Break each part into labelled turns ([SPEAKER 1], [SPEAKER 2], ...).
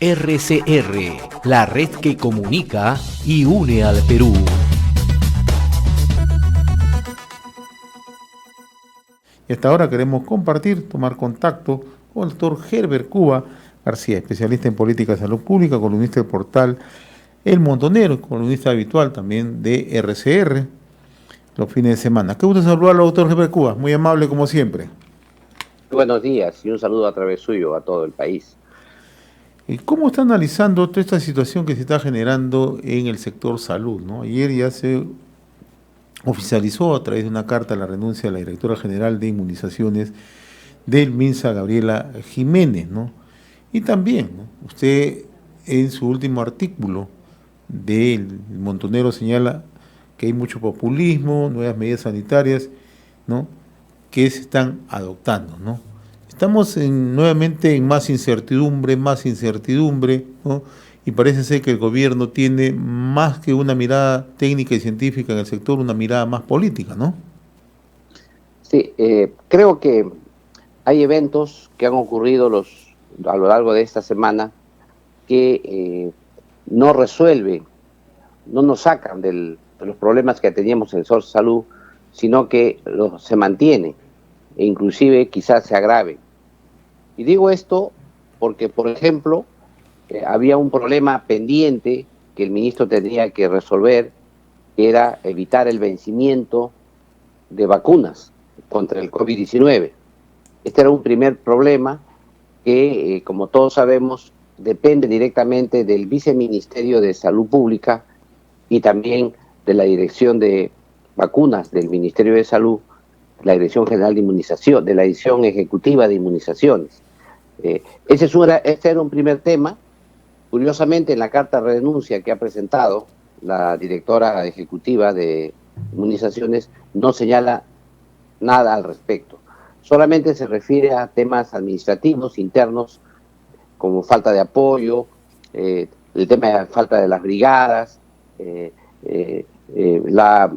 [SPEAKER 1] RCR, la red que comunica y une al Perú.
[SPEAKER 2] Y hasta ahora queremos tomar contacto con el doctor Herbert Cuba García, especialista en política de salud pública, columnista del portal El Montonero, columnista habitual también de RCR los fines de semana. Qué gusto saludarlo, doctor Herbert Cuba, muy amable como siempre.
[SPEAKER 3] Buenos días y un saludo a través suyo a todo el país.
[SPEAKER 2] ¿Cómo está analizando toda esta situación que se está generando en el sector salud, ¿no? Ayer ya se oficializó a través de una carta la renuncia de la directora general de inmunizaciones del MINSA, Gabriela Jiménez, ¿no? Y también, ¿no?, usted en su último artículo del Montonero señala que hay mucho populismo, nuevas medidas sanitarias, ¿no?, que se están adoptando, ¿no? Estamos nuevamente en más incertidumbre, ¿no? Y parece ser que el gobierno tiene más que una mirada técnica y científica en el sector, una mirada más política, ¿no?
[SPEAKER 3] Sí, creo que hay eventos que han ocurrido a lo largo de esta semana que no resuelven, no nos sacan de los problemas que teníamos en el sector salud, sino que se mantiene e inclusive quizás se agrave. Y digo esto porque, por ejemplo, había un problema pendiente que el ministro tendría que resolver, que era evitar el vencimiento de vacunas contra el COVID-19. Este era un primer problema que, como todos sabemos, depende directamente del Viceministerio de Salud Pública y también de la Dirección de Vacunas del Ministerio de Salud, la Dirección General de Inmunización, de la Dirección Ejecutiva de Inmunizaciones. Este era un primer tema. Curiosamente, en la carta de renuncia que ha presentado la directora ejecutiva de inmunizaciones no señala nada al respecto. Solamente se refiere a temas administrativos internos, como falta de apoyo, el tema de la falta de las brigadas, la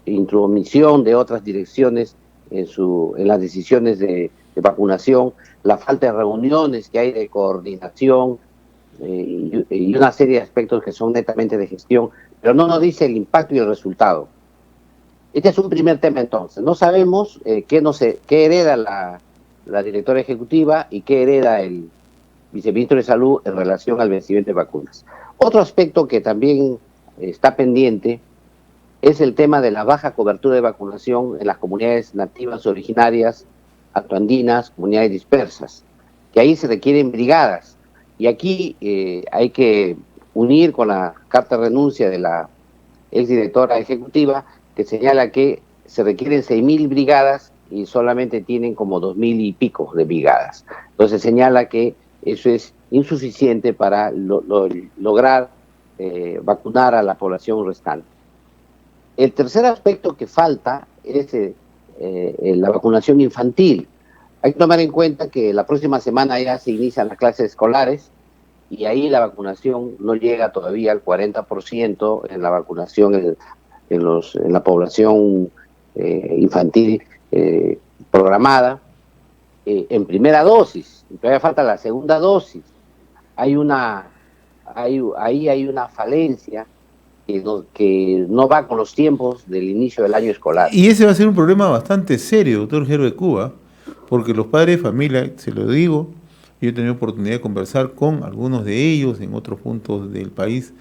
[SPEAKER 3] intromisión de otras direcciones en las decisiones de vacunación, la falta de reuniones que hay de coordinación y una serie de aspectos que son netamente de gestión, pero no nos dice el impacto y el resultado. Este es un primer tema entonces. No sabemos qué hereda la directora ejecutiva y qué hereda el viceministro de Salud en relación al vencimiento de vacunas. Otro aspecto que también está pendiente es el tema de la baja cobertura de vacunación en las comunidades nativas originarias, altoandinas, comunidades dispersas, que ahí se requieren brigadas. Y aquí hay que unir con la carta de renuncia de la exdirectora ejecutiva, que señala que se requieren 6.000 brigadas y solamente tienen como 2.000 y pico de brigadas. Entonces señala que eso es insuficiente para lograr vacunar a la población restante. El tercer aspecto que falta es la vacunación infantil. Hay que tomar en cuenta que la próxima semana ya se inician las clases escolares y ahí la vacunación no llega todavía al 40% en la vacunación en la población infantil programada en primera dosis. Todavía falta la segunda dosis. Ahí hay una falencia que no va con los tiempos del inicio del año escolar.
[SPEAKER 2] Y ese va a ser un problema bastante serio, doctor Herbert Cuba, porque los padres de familia, se lo digo, yo he tenido oportunidad de conversar con algunos de ellos en otros puntos del país,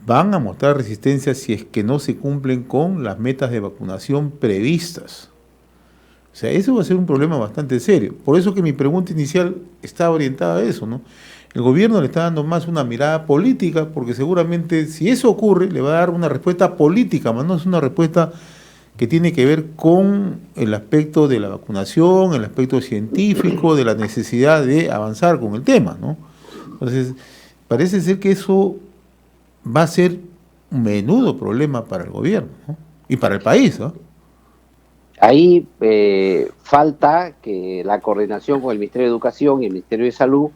[SPEAKER 2] van a mostrar resistencia si es que no se cumplen con las metas de vacunación previstas. O sea, eso va a ser un problema bastante serio. Por eso que mi pregunta inicial está orientada a eso, ¿no? El gobierno le está dando más una mirada política, porque seguramente si eso ocurre, le va a dar una respuesta política, más no es una respuesta que tiene que ver con el aspecto de la vacunación, el aspecto científico, de la necesidad de avanzar con el tema, ¿no? Entonces, parece ser que eso va a ser un menudo problema para el gobierno, ¿no?, y para el país, ¿no?
[SPEAKER 3] Ahí falta que la coordinación con el Ministerio de Educación y el Ministerio de Salud,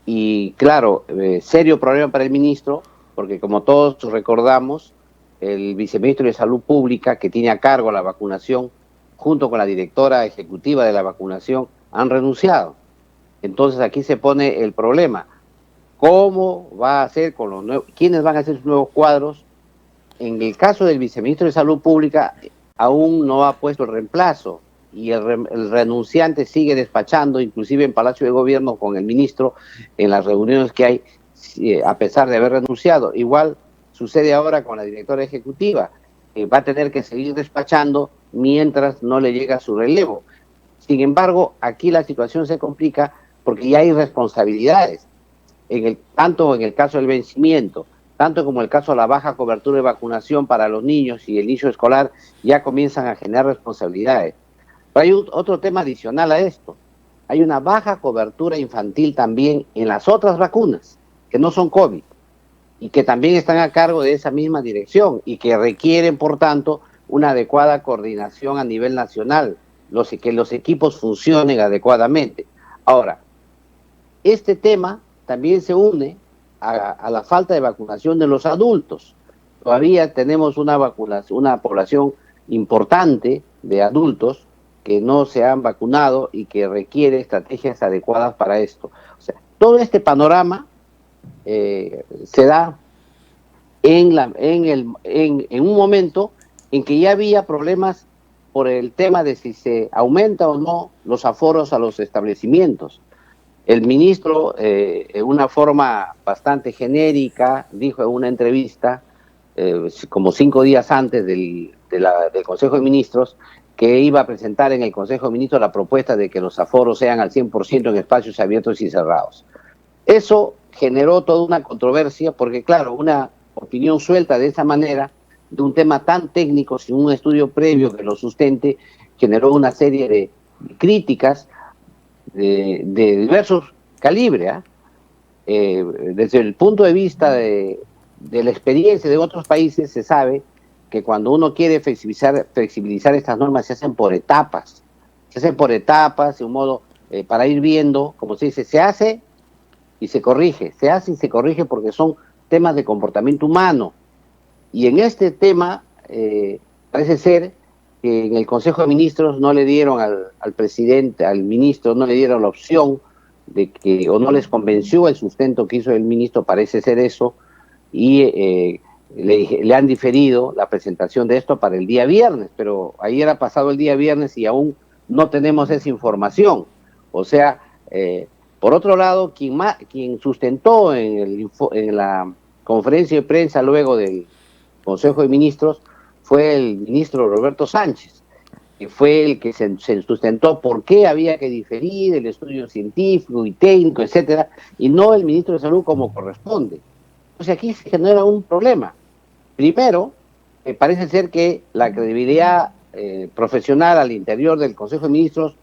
[SPEAKER 3] y claro, serio problema para el ministro, porque como todos recordamos, el viceministro de Salud Pública, que tiene a cargo la vacunación, junto con la directora ejecutiva de la vacunación, han renunciado. Entonces aquí se pone el problema. ¿Cómo va a ser con los nuevos, quiénes van a ser sus nuevos cuadros? En el caso del viceministro de Salud Pública, aún no ha puesto el reemplazo y el renunciante sigue despachando, inclusive en Palacio de Gobierno con el ministro, en las reuniones que hay, a pesar de haber renunciado. Igual sucede ahora con la directora ejecutiva, va a tener que seguir despachando mientras no le llega su relevo. Sin embargo, aquí la situación se complica porque ya hay responsabilidades, tanto en el caso del vencimiento, tanto como el caso de la baja cobertura de vacunación para los niños y el inicio escolar, ya comienzan a generar responsabilidades. Pero hay otro tema adicional a esto. Hay una baja cobertura infantil también en las otras vacunas, que no son COVID, y que también están a cargo de esa misma dirección, y que requieren, por tanto, una adecuada coordinación a nivel nacional, que los equipos funcionen adecuadamente. Ahora, este tema también se une a la falta de vacunación de los adultos. Todavía tenemos una población importante de adultos que no se han vacunado y que requiere estrategias adecuadas para esto. O sea, todo este panorama se da en un momento en que ya había problemas por el tema de si se aumenta o no los aforos a los establecimientos. El ministro, en una forma bastante genérica, dijo en una entrevista, como 5 días antes del Consejo de Ministros, que iba a presentar en el Consejo de Ministros la propuesta de que los aforos sean al 100% en espacios abiertos y cerrados. Eso generó toda una controversia porque, claro, una opinión suelta de esa manera, de un tema tan técnico, sin un estudio previo que lo sustente, generó una serie de críticas de diversos calibres. Desde el punto de vista de la experiencia de otros países, se sabe que cuando uno quiere flexibilizar estas normas, se hacen por etapas. De un modo para ir viendo, como se dice, se hace y se corrige. Se hace y se corrige porque son temas de comportamiento humano. Y en este tema, parece ser que en el Consejo de Ministros no le dieron al presidente, al ministro, no le dieron la opción de que, o no les convenció el sustento que hizo el ministro, parece ser eso, y le han diferido la presentación de esto para el día viernes, pero ayer ha pasado el día viernes y aún no tenemos esa información. O sea, por otro lado, quien sustentó en la conferencia de prensa luego del Consejo de Ministros fue el ministro Roberto Sánchez, que fue el que se sustentó por qué había que diferir el estudio científico y técnico, etcétera, y no el ministro de Salud como corresponde. Entonces aquí se genera un problema. Primero, parece ser que la credibilidad profesional al interior del Consejo de Ministros,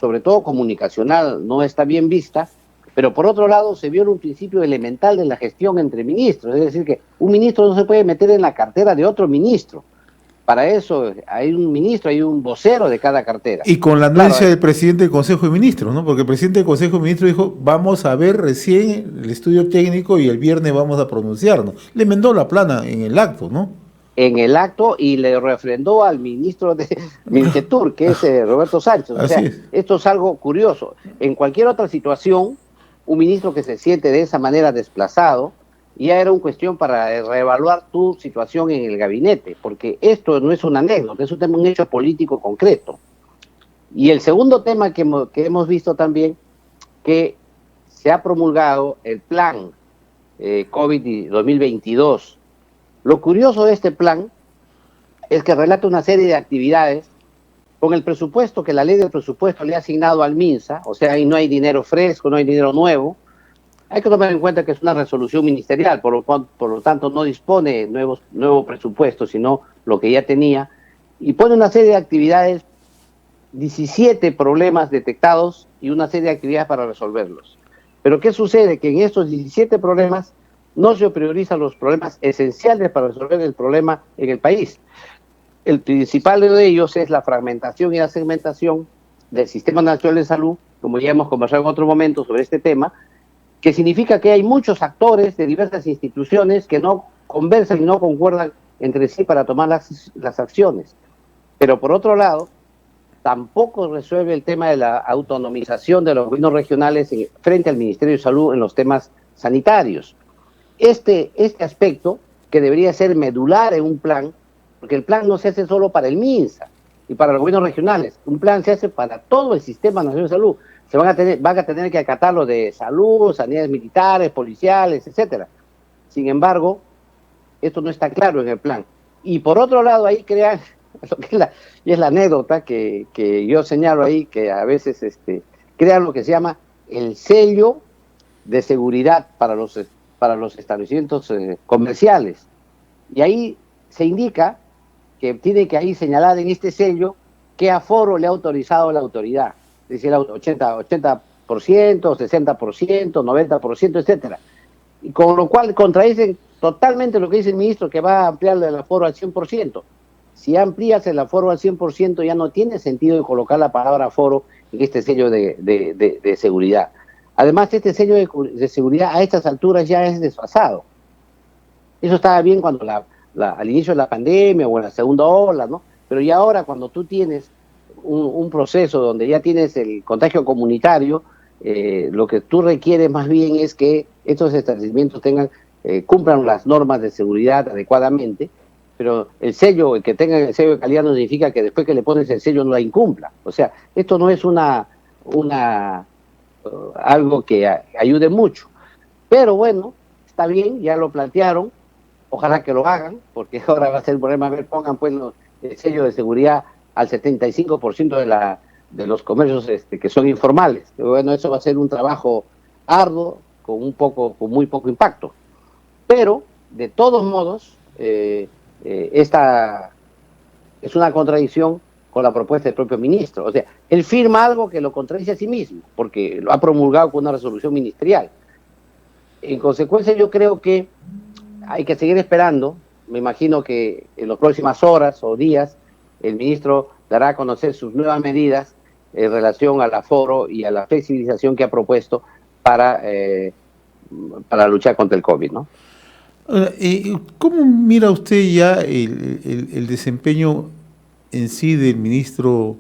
[SPEAKER 3] sobre todo comunicacional, no está bien vista, pero por otro lado se viola un principio elemental de la gestión entre ministros, es decir, que un ministro no se puede meter en la cartera de otro ministro. Para eso hay un ministro, hay un vocero de cada cartera.
[SPEAKER 2] Y con la anuencia del presidente del Consejo de Ministros, ¿no? Porque el presidente del Consejo de Ministros dijo, vamos a ver recién el estudio técnico y el viernes vamos a pronunciarnos. Le enmendó la plana en el acto, ¿no?
[SPEAKER 3] En el acto, y le refrendó al ministro de Mincetur, que es Roberto Sánchez. O sea, esto es algo curioso. En cualquier otra situación, un ministro que se siente de esa manera desplazado, ya era una cuestión para reevaluar tu situación en el gabinete, porque esto no es una anécdota, es un hecho político concreto. Y el segundo tema que hemos visto también, que se ha promulgado el plan COVID 2022. Lo curioso de este plan es que relata una serie de actividades con el presupuesto que la ley del presupuesto le ha asignado al MINSA, o sea, ahí no hay dinero fresco, no hay dinero nuevo. Hay que tomar en cuenta que es una resolución ministerial, por lo tanto no dispone nuevo presupuesto, sino lo que ya tenía, y pone una serie de actividades, 17 problemas detectados y una serie de actividades para resolverlos. Pero ¿qué sucede? Que en estos 17 problemas no se priorizan los problemas esenciales para resolver el problema en el país. El principal de ellos es la fragmentación y la segmentación del Sistema Nacional de Salud, como ya hemos conversado en otro momento sobre este tema, que significa que hay muchos actores de diversas instituciones que no conversan y no concuerdan entre sí para tomar las acciones. Pero por otro lado, tampoco resuelve el tema de la autonomización de los gobiernos regionales frente al Ministerio de Salud en los temas sanitarios. Este aspecto, que debería ser medular en un plan, porque el plan no se hace solo para el MINSA y para los gobiernos regionales, un plan se hace para todo el Sistema Nacional de Salud. Van a tener que acatar lo de salud, sanidades militares, policiales, etcétera. Sin embargo, esto no está claro en el plan. Y por otro lado, ahí crean, lo que es la anécdota que yo señalo ahí, que a veces crean lo que se llama el sello de seguridad para los establecimientos comerciales. Y ahí se indica que tiene que ahí señalar en este sello qué aforo le ha autorizado la autoridad. Es decir, 80%, 60%, 90%, etcétera. Y con lo cual contradicen totalmente lo que dice el ministro, que va a ampliar el aforo al 100%. Si amplías el aforo al 100%, ya no tiene sentido de colocar la palabra aforo en este sello de seguridad. Además, este sello de seguridad a estas alturas ya es desfasado. Eso estaba bien cuando al inicio de la pandemia o en la segunda ola, ¿no? Pero ya ahora, cuando tú tienes un proceso donde ya tienes el contagio comunitario, lo que tú requieres más bien es que estos establecimientos cumplan las normas de seguridad adecuadamente, pero que tenga el sello de calidad no significa que después que le pones el sello no la incumpla. O sea, esto no es algo que ayude mucho. Pero bueno, está bien, ya lo plantearon, ojalá que lo hagan, porque ahora va a ser el problema, pongan pues el sello de seguridad al 75% de los comercios que son informales. Pero bueno, eso va a ser un trabajo arduo, con muy poco impacto. Pero, de todos modos, esta es una contradicción con la propuesta del propio ministro. O sea, él firma algo que lo contradice a sí mismo, porque lo ha promulgado con una resolución ministerial. En consecuencia, yo creo que hay que seguir esperando. Me imagino que en las próximas horas o días el ministro dará a conocer sus nuevas medidas en relación al aforo y a la flexibilización que ha propuesto para luchar contra el COVID, ¿no?
[SPEAKER 2] ¿Cómo mira usted ya el desempeño en sí del ministro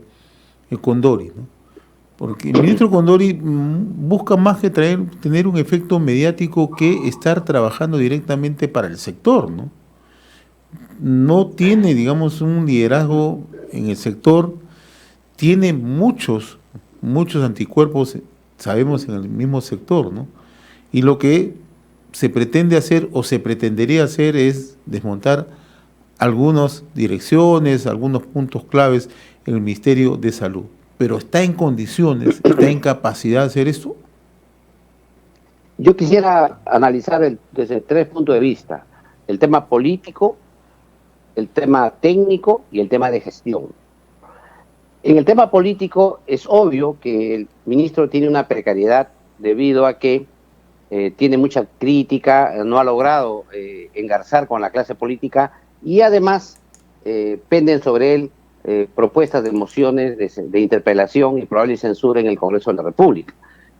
[SPEAKER 2] Condori, ¿no? Porque el ministro Condori busca más que tener un efecto mediático que estar trabajando directamente para el sector, ¿no? No tiene, digamos, un liderazgo en el sector, tiene muchos anticuerpos, sabemos, en el mismo sector, ¿no? Y lo que se pretende hacer o se pretendería hacer es desmontar algunas direcciones, algunos puntos claves en el Ministerio de Salud. Pero ¿está en condiciones, está en capacidad de hacer esto?
[SPEAKER 3] Yo quisiera analizar desde 3 puntos de vista: el tema político, el tema técnico y el tema de gestión. En el tema político es obvio que el ministro tiene una precariedad debido a que tiene mucha crítica, no ha logrado engarzar con la clase política y además penden sobre él propuestas de mociones de interpelación y probable censura en el Congreso de la República.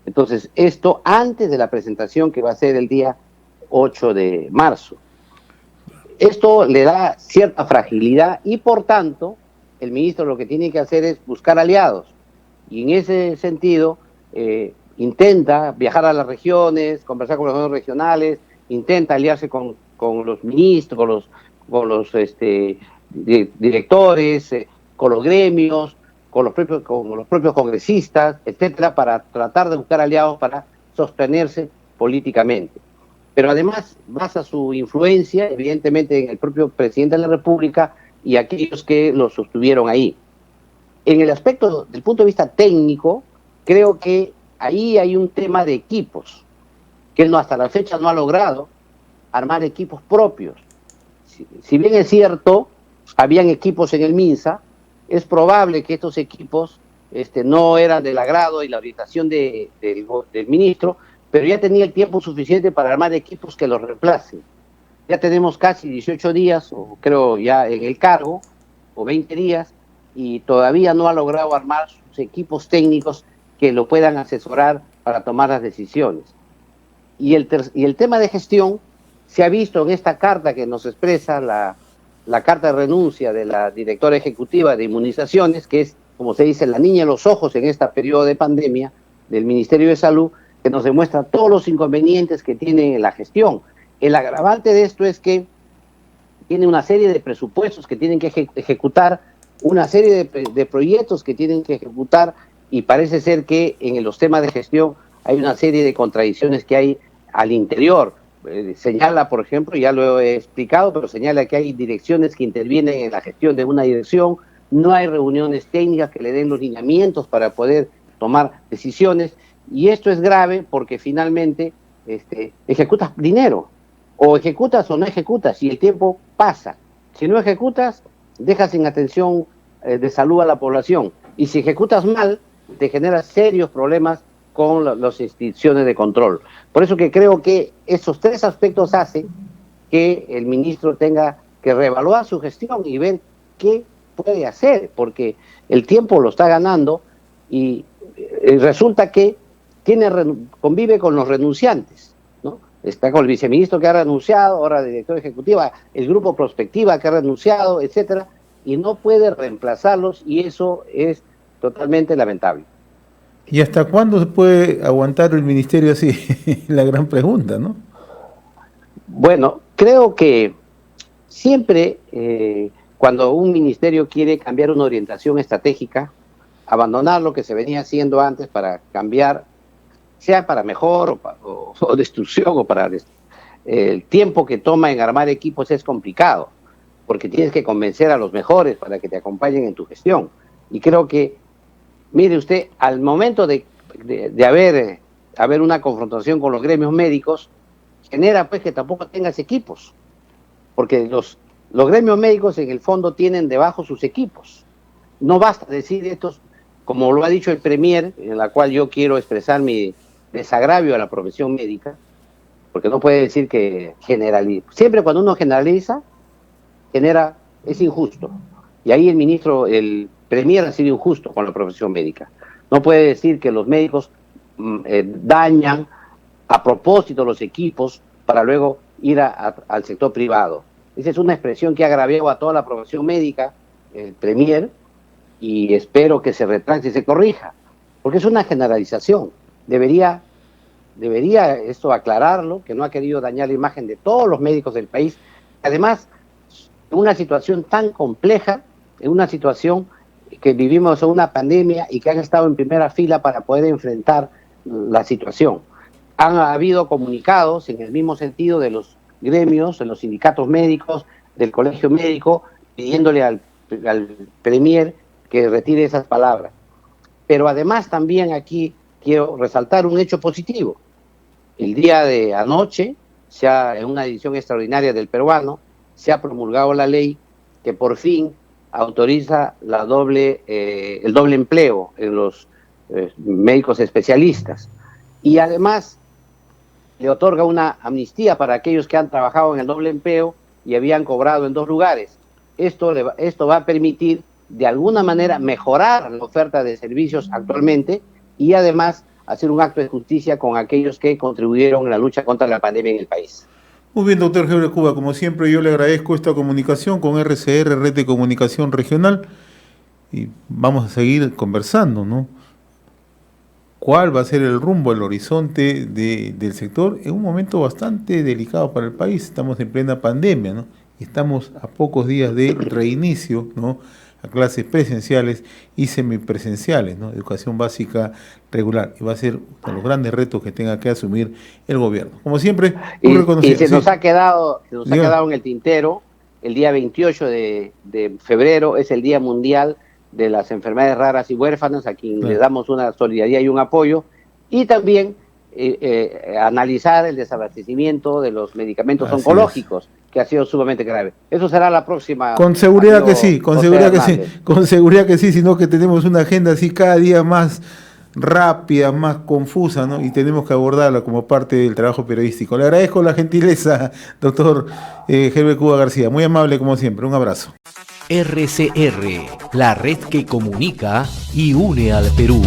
[SPEAKER 3] Entonces, esto antes de la presentación que va a ser el día 8 de marzo. Esto le da cierta fragilidad y, por tanto, el ministro lo que tiene que hacer es buscar aliados. Y en ese sentido, intenta viajar a las regiones, conversar con los gobiernos regionales, intenta aliarse con los ministros, con los directores, con los gremios, con los propios congresistas, etcétera, para tratar de buscar aliados para sostenerse políticamente. Pero además basa su influencia, evidentemente, en el propio presidente de la República y aquellos que lo sostuvieron ahí. En el aspecto, del punto de vista técnico, creo que ahí hay un tema de equipos, que él hasta la fecha no ha logrado armar equipos propios. Si bien es cierto, habían equipos en el MINSA, es probable que estos equipos no eran del agrado y la orientación del ministro, pero ya tenía el tiempo suficiente para armar equipos que los reemplacen. Ya tenemos casi 18 días, o creo ya en el cargo, o 20 días, y todavía no ha logrado armar sus equipos técnicos que lo puedan asesorar para tomar las decisiones. Y el tema de gestión se ha visto en esta carta que nos expresa la carta de renuncia de la directora ejecutiva de inmunizaciones, que es como se dice, la niña en los ojos en este periodo de pandemia del Ministerio de Salud, que nos demuestra todos los inconvenientes que tiene la gestión. El agravante de esto es que tiene una serie de presupuestos que tienen que ejecutar, una serie de proyectos que tienen que ejecutar, y parece ser que en los temas de gestión hay una serie de contradicciones que hay al interior. Señala, por ejemplo, ya lo he explicado, pero señala que hay direcciones que intervienen en la gestión de una dirección, no hay reuniones técnicas que le den los lineamientos para poder tomar decisiones, y esto es grave porque finalmente ejecutas dinero, o ejecutas o no ejecutas, y el tiempo pasa. Si no ejecutas, dejas sin atención de salud a la población, y si ejecutas mal, te genera serios problemas con las instituciones de control. Por eso que creo que esos tres aspectos hacen que el ministro tenga que reevaluar su gestión y ver qué puede hacer, porque el tiempo lo está ganando y resulta que convive con los renunciantes, ¿no? Está con el viceministro que ha renunciado, ahora director ejecutiva, el grupo Prospectiva que ha renunciado, etcétera, y no puede reemplazarlos, y eso es totalmente lamentable.
[SPEAKER 2] ¿Y hasta cuándo se puede aguantar el ministerio así? La gran pregunta, ¿no?
[SPEAKER 3] Bueno, creo que siempre cuando un ministerio quiere cambiar una orientación estratégica, abandonar lo que se venía haciendo antes para cambiar, sea para mejor o destrucción, o para el tiempo que toma en armar equipos es complicado, porque tienes que convencer a los mejores para que te acompañen en tu gestión. Y creo que, mire usted, al momento de haber una confrontación con los gremios médicos, genera pues que tampoco tengas equipos, porque los gremios médicos en el fondo tienen debajo sus equipos. No basta decir estos, como lo ha dicho el Premier, en la cual yo quiero expresar mi desagravio a la profesión médica, porque no puede decir que generaliza. Siempre cuando uno generaliza, es injusto. Y ahí el Premier ha sido injusto con la profesión médica. No puede decir que los médicos dañan a propósito los equipos para luego ir al sector privado. Esa es una expresión que ha agraviado a toda la profesión médica, el Premier, y espero que se retracte y se corrija, porque es una generalización. Debería esto aclararlo, que no ha querido dañar la imagen de todos los médicos del país. Además, en una situación tan compleja, en una situación que vivimos en una pandemia y que han estado en primera fila para poder enfrentar la situación. Han habido comunicados en el mismo sentido de los gremios, de los sindicatos médicos, del colegio médico, pidiéndole al Premier que retire esas palabras. Pero además también aquí quiero resaltar un hecho positivo. El día de anoche, en una edición extraordinaria del Peruano, se ha promulgado la ley que por fin autoriza el doble empleo en los médicos especialistas, y además le otorga una amnistía para aquellos que han trabajado en el doble empleo y habían cobrado en 2 lugares. Esto va a permitir de alguna manera mejorar la oferta de servicios actualmente, y además hacer un acto de justicia con aquellos que contribuyeron en la lucha contra la pandemia en el país.
[SPEAKER 2] Muy bien, doctor Heber Cuba, como siempre yo le agradezco esta comunicación con RCR, Red de Comunicación Regional, y vamos a seguir conversando, ¿no? ¿Cuál va a ser el rumbo, el horizonte del sector en un momento bastante delicado para el país? Estamos en plena pandemia, ¿no? Y estamos a pocos días de reinicio, ¿no?, a clases presenciales y semipresenciales, ¿no?, educación básica regular. Y va a ser uno de los grandes retos que tenga que asumir el gobierno. Como siempre,
[SPEAKER 3] y se nos ha quedado en el tintero, el día 28 de febrero es el Día Mundial de las Enfermedades Raras y Huérfanas, a quien le damos una solidaridad y un apoyo, y también analizar el desabastecimiento de los medicamentos oncológicos, que ha sido sumamente grave. Eso será la próxima.
[SPEAKER 2] Con seguridad que sí, con seguridad que sí, sino que tenemos una agenda así cada día más rápida, más confusa, ¿no? Y tenemos que abordarla como parte del trabajo periodístico. Le agradezco la gentileza, doctor Heber Cuba García. Muy amable como siempre. Un abrazo.
[SPEAKER 1] RCR, la red que comunica y une al Perú.